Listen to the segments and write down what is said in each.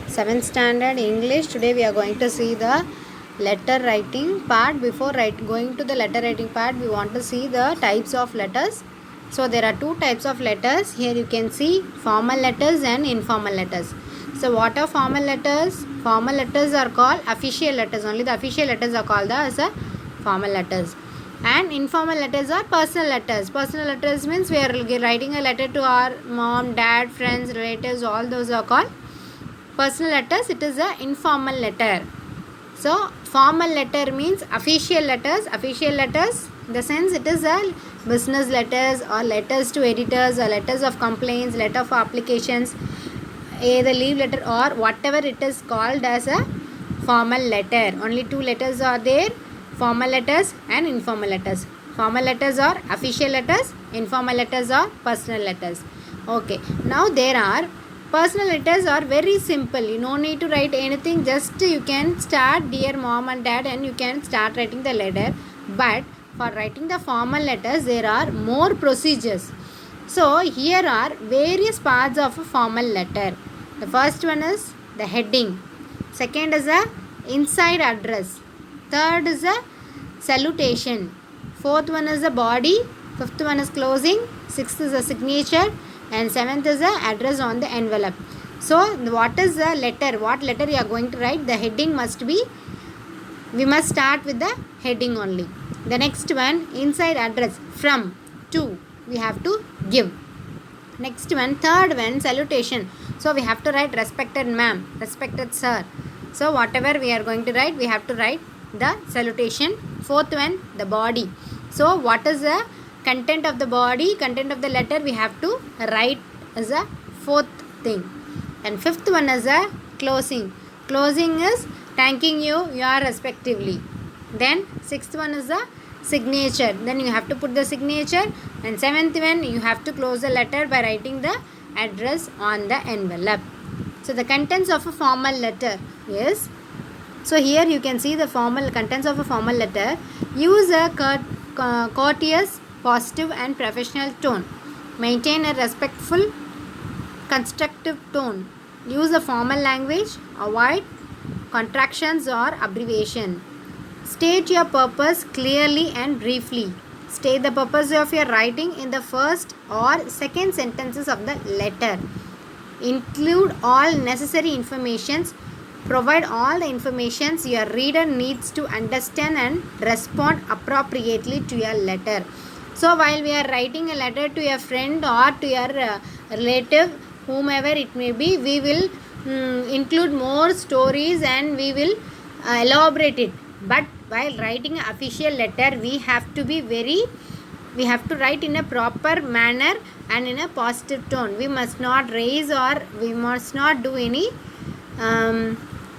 7th standard English. Today we are going to see the letter writing part. Before going to the letter writing part, we want to see the types of letters. So there are two types of letters. Here you can see formal letters and informal letters. So what are formal letters? Formal letters are called official letters. Only the official letters are called as a formal letters. And informal letters are personal letters. Personal letters means we are writing a letter to our mom, dad, friends, relatives. All those are called personal letters. It is a informal letter. So formal letter means official letters. Official letters in the sense it is a business letters or letters to editors or letters of complaints, letter for applications, either leave letter or whatever it is called as a formal letter. Only two letters are there, formal letters and informal letters. Formal letters are official letters, informal letters are personal letters. Okay, now there are personal letters are very simple. You no need to write anything, just you can start dear mom and dad and you can start writing the letter. But for writing the formal letters there are more procedures. So here are various parts of a formal letter. The first one is the heading, second is a inside address, third is a salutation, fourth one is the body, fifth one is closing, sixth is a signature, and seventh is the address on the envelope. So what is the letter? What letter you are going to write? The heading must be, we must start with the heading only. The next one, inside address, from, to, we have to give. Next one, third one, salutation. So we have to write respected ma'am, respected sir. So whatever we are going to write, we have to write the salutation. Fourth one, the body. So what is the content of the body, content of the letter, we have to write as a fourth thing. And fifth one is a closing. Closing is thanking you, your respectively. Then sixth one is a signature. Then you have to put the signature. And seventh one, you have to close the letter by writing the address on the envelope. So the contents of a formal letter is, so here you can see the formal contents of a formal letter. Use a courteous, positive and professional tone. Maintain a respectful, constructive tone. Use a formal language. Avoid contractions or abbreviation. State your purpose clearly and briefly. State the purpose of your writing in the first or second sentences of the letter. Include all necessary informations. Provide all the informations your reader needs to understand and respond appropriately to your letter. So while we are writing a letter to a friend or to your relative, whomever it may be, we will include more stories and we will elaborate it. But while writing an official letter, we have to write in a proper manner and in a positive tone. We must not raise or we must not do any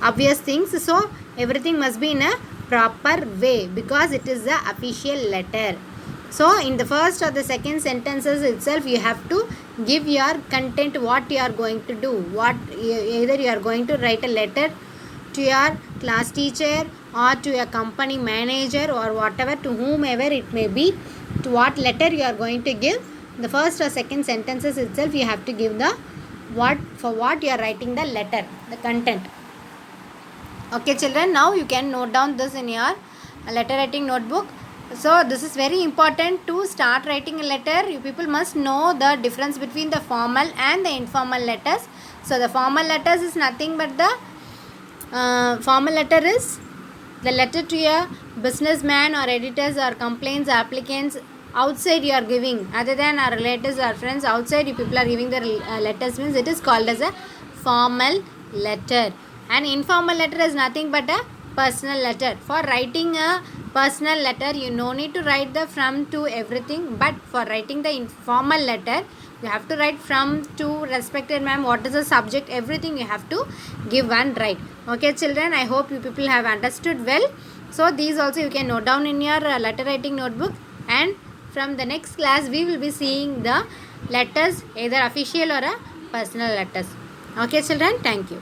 obvious things. So everything must be in a proper way because it is the official letter. So in the first or the second sentences itself, you have to give your content, what you are going to do. Either you are going to write a letter to your class teacher or to your company manager or whatever, to whomever it may be, to what letter you are going to give. The first or second sentences itself, you have to give the what you are writing the letter, the content. Okay children, now you can note down this in your letter writing notebook. So this is very important to start writing a letter. You people must know the difference between the formal and the informal letters. So the formal letters is nothing but the formal letter is the letter to a businessman or editors or complaints applicants outside you are giving, other than our relatives or friends, outside you people are giving the letters, means it is called as a formal letter. And informal letter is nothing but a personal letter. For writing a personal letter, you no need to write the from to everything, but for writing the informal letter, you have to write from to respected ma'am, what is the subject, everything you have to give and write. Okay children, I hope you people have understood well. So these also you can note down in your letter writing notebook, and from the next class we will be seeing the letters, either official or a personal letters. Okay children, thank you.